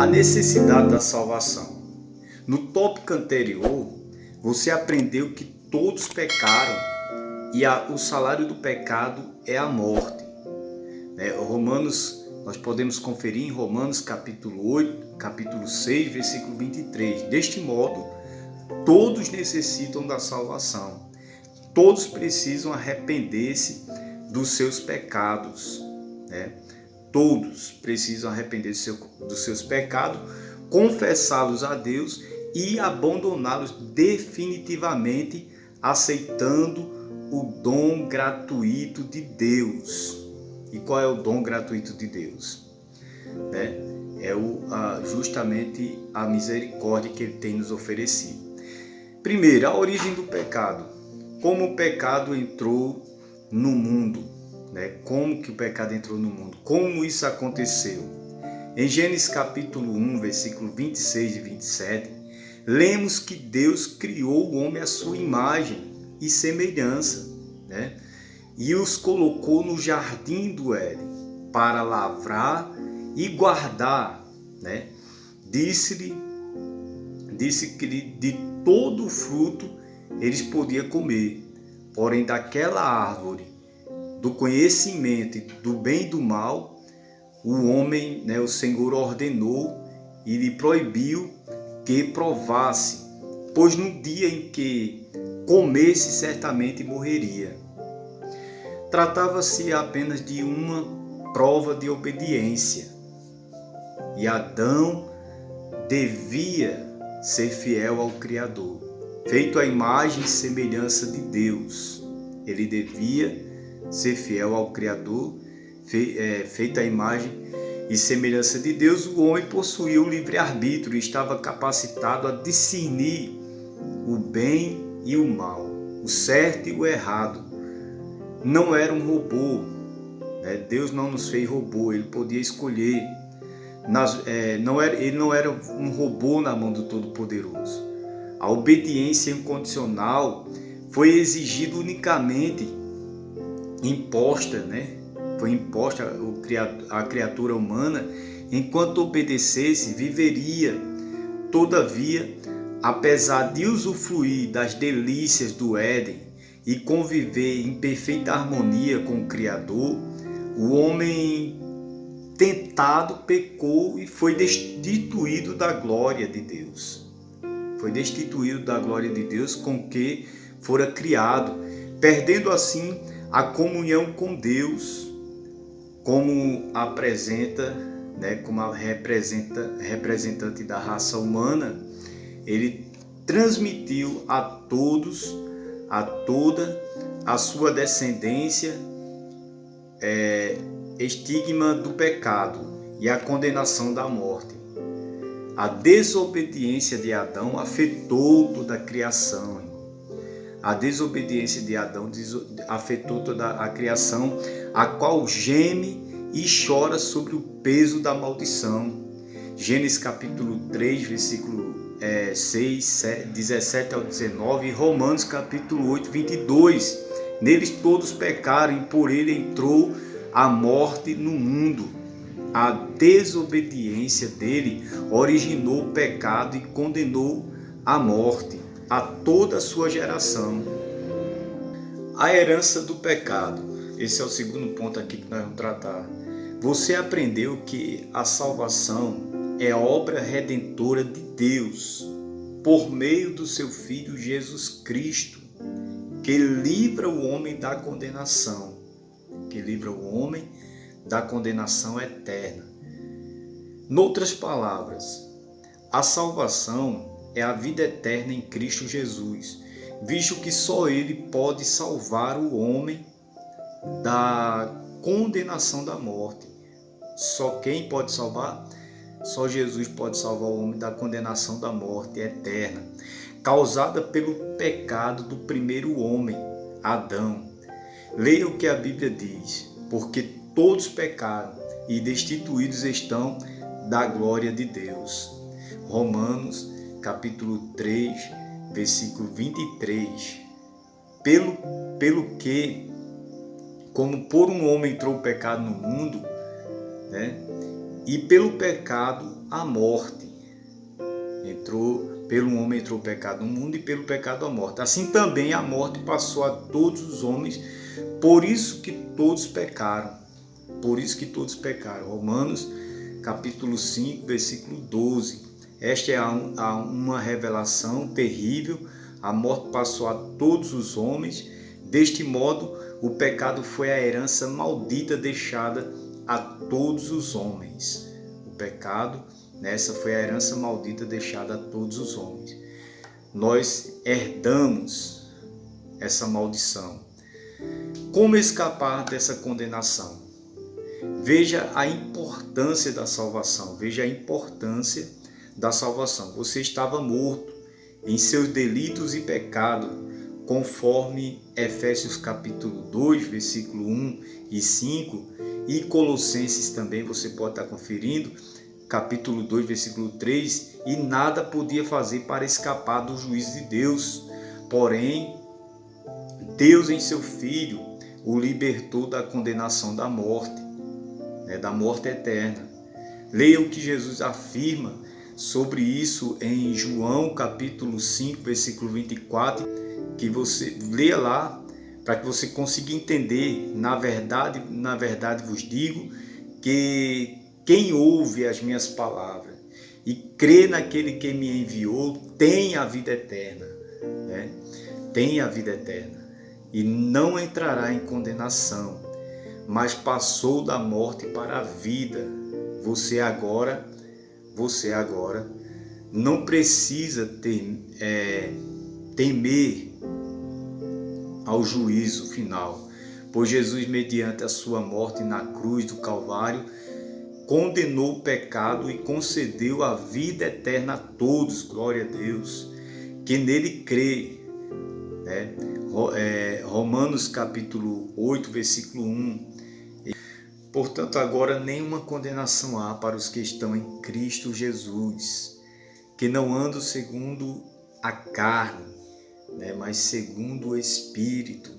necessidade da salvação. No tópico anterior, você aprendeu que todos pecaram e o salário do pecado é a morte. Nós podemos conferir em Romanos capítulo 8, capítulo 6, versículo 23. Deste modo, todos necessitam da salvação. Todos precisam arrepender-se dos seus pecados. Todos precisam arrepender-se dos seus pecados, confessá-los a Deus e abandoná-los definitivamente, aceitando o dom gratuito de Deus. E qual é o dom gratuito de Deus? Justamente a misericórdia que Ele tem nos oferecido. Primeiro, a origem do pecado. Como o pecado entrou no mundo? Como que o pecado entrou no mundo? Como isso aconteceu? Em Gênesis capítulo 1, versículo 26 e 27, lemos que Deus criou o homem à sua imagem e semelhança, e os colocou no jardim do Éden para lavrar e guardar. Disse que de todo o fruto eles podiam comer, porém daquela árvore do conhecimento do bem e do mal, o homem, o Senhor ordenou e lhe proibiu que provasse, pois no dia em que comesse certamente morreria. Tratava-se apenas de uma prova de obediência, e Adão devia ser fiel ao Criador, feito à imagem e semelhança de Deus. Ele devia ser fiel ao Criador, feito à imagem e semelhança de Deus. O homem possuía o livre-arbítrio e estava capacitado a discernir o bem e o mal, o certo e o errado. Não era um robô, Deus não nos fez robô, Ele podia escolher. Ele não era um robô na mão do Todo-Poderoso. A obediência incondicional foi exigida unicamente imposta, Foi imposta à criatura humana. Enquanto obedecesse, viveria. Todavia, apesar de usufruir das delícias do Éden e conviver em perfeita harmonia com o Criador, o homem tentado pecou e foi destituído da glória de Deus. Foi destituído da glória de Deus com que fora criado, perdendo assim a comunhão com Deus, como apresenta, como a representante da raça humana. Ele transmitiu a toda a sua descendência, estigma do pecado e a condenação da morte. A desobediência de Adão afetou toda a criação. A desobediência de Adão afetou toda a criação, a qual geme e chora sobre o peso da maldição. Gênesis capítulo 3, versículo 6, 17 ao 19, e Romanos capítulo 8, 22. Neles todos pecaram e por ele entrou a morte no mundo. A desobediência dele originou o pecado e condenou a morte a toda a sua geração. A herança do pecado. Esse é o segundo ponto aqui que nós vamos tratar. Você aprendeu que a salvação é obra redentora de Deus por meio do seu Filho Jesus Cristo, que livra o homem da condenação, eterna. Noutras palavras, a salvação é a vida eterna em Cristo Jesus, visto que só Ele pode salvar o homem da condenação da morte. Só quem pode salvar? Só Jesus pode salvar o homem da condenação da morte eterna, causada pelo pecado do primeiro homem, Adão. Leia o que a Bíblia diz: porque todos pecaram e destituídos estão da glória de Deus. Romanos capítulo 3, versículo 23. Pelo que, como por um homem entrou o pecado no mundo, e pelo pecado a morte. Pelo homem entrou o pecado no mundo e pelo pecado a morte. Assim também a morte passou a todos os homens, por isso que todos pecaram. Por isso que todos pecaram. Romanos capítulo 5, versículo 12. Esta é uma revelação terrível. A morte passou a todos os homens. Deste modo, o pecado foi a herança maldita deixada a todos os homens. O pecado, essa foi a herança maldita deixada a todos os homens. Nós herdamos essa maldição. Como escapar dessa condenação? Veja a importância da salvação. Veja a importância da salvação. Você estava morto em seus delitos e pecados, conforme Efésios capítulo 2, versículo 1 e 5, e Colossenses também, você pode estar conferindo, capítulo 2, versículo 3, e nada podia fazer para escapar do juízo de Deus. Porém, Deus em seu Filho o libertou da condenação da morte eterna. Leia o que Jesus afirma sobre isso em João capítulo 5, versículo 24, que você leia lá, para que você consiga entender. Na verdade vos digo que quem ouve as minhas palavras e crê naquele que me enviou tem a vida eterna, né? Tem a vida eterna e não entrará em condenação, mas passou da morte para a vida. Você agora não precisa temer ao juízo final, pois Jesus, mediante a sua morte na cruz do Calvário, condenou o pecado e concedeu a vida eterna a todos. Glória a Deus, que nele crê, né? Romanos capítulo 8, versículo 1. Portanto, agora nenhuma condenação há para os que estão em Cristo Jesus, que não andam segundo a carne, né, mas segundo o Espírito.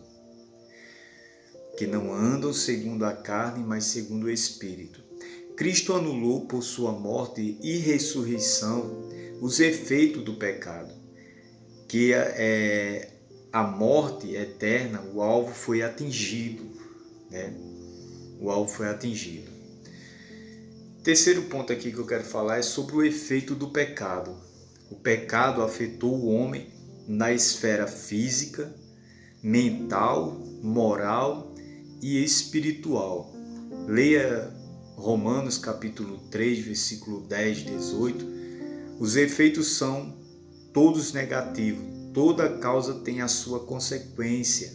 Que não andam segundo a carne, mas segundo o Espírito. Cristo anulou por sua morte e ressurreição os efeitos do pecado, que a morte eterna, o alvo foi atingido, né? O alvo foi atingido. Terceiro ponto aqui que eu quero falar é sobre o efeito do pecado. O pecado afetou o homem na esfera física, mental, moral e espiritual. Leia Romanos capítulo 3, versículo 10, 18. Os efeitos são todos negativos. Toda causa tem a sua consequência.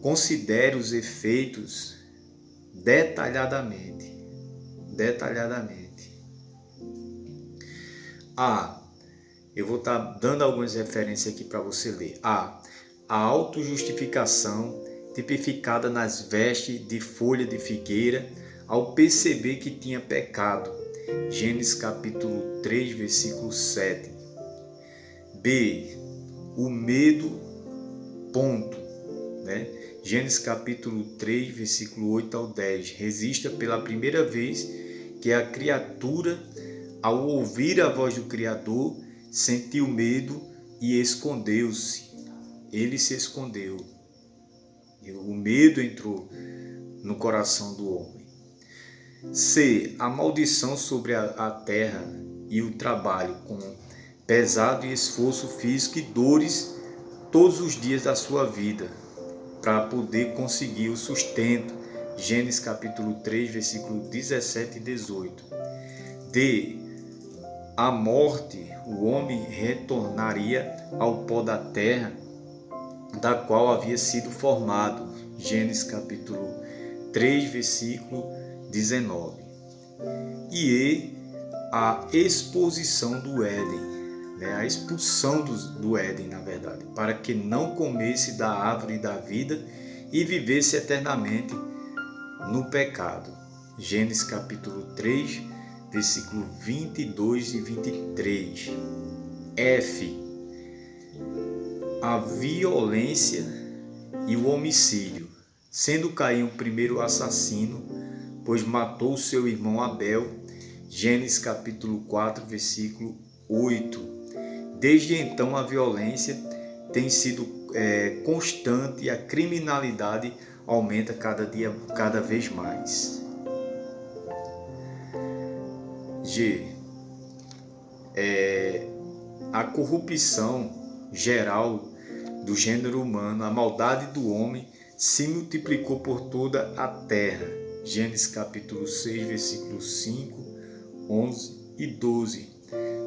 Considere os efeitos detalhadamente. Eu vou estar dando algumas referências aqui para você ler. A autojustificação, tipificada nas vestes de folha de figueira, ao perceber que tinha pecado. Gênesis capítulo 3, versículo 7. B. O medo, ponto, né? Gênesis capítulo 3, versículo 8 ao 10. Resista pela primeira vez que a criatura, ao ouvir a voz do Criador, sentiu medo e escondeu-se. Ele se escondeu. O medo entrou no coração do homem. C. A maldição sobre a terra e o trabalho com pesado e esforço físico e dores todos os dias da sua vida, para poder conseguir o sustento. Gênesis capítulo 3, versículo 17 e 18. D. A morte, o homem retornaria ao pó da terra, da qual havia sido formado. Gênesis capítulo 3, versículo 19. E a exposição do Éden, a expulsão do Éden, na verdade, para que não comesse da árvore da vida e vivesse eternamente no pecado. Gênesis capítulo 3, versículo 22 e 23. F. A violência e o homicídio, sendo Caim o primeiro assassino, pois matou seu irmão Abel. Gênesis capítulo 4, versículo 8. Desde então a violência tem sido constante e a criminalidade aumenta cada vez mais. G. A corrupção geral do gênero humano, a maldade do homem se multiplicou por toda a terra. Gênesis capítulo 6, versículos 5, 11 e 12.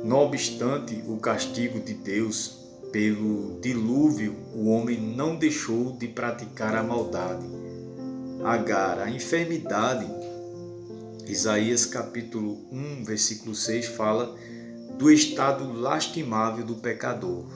Não obstante o castigo de Deus pelo dilúvio, o homem não deixou de praticar a maldade. Agar, a enfermidade. Isaías capítulo 1, versículo 6 fala do estado lastimável do pecador.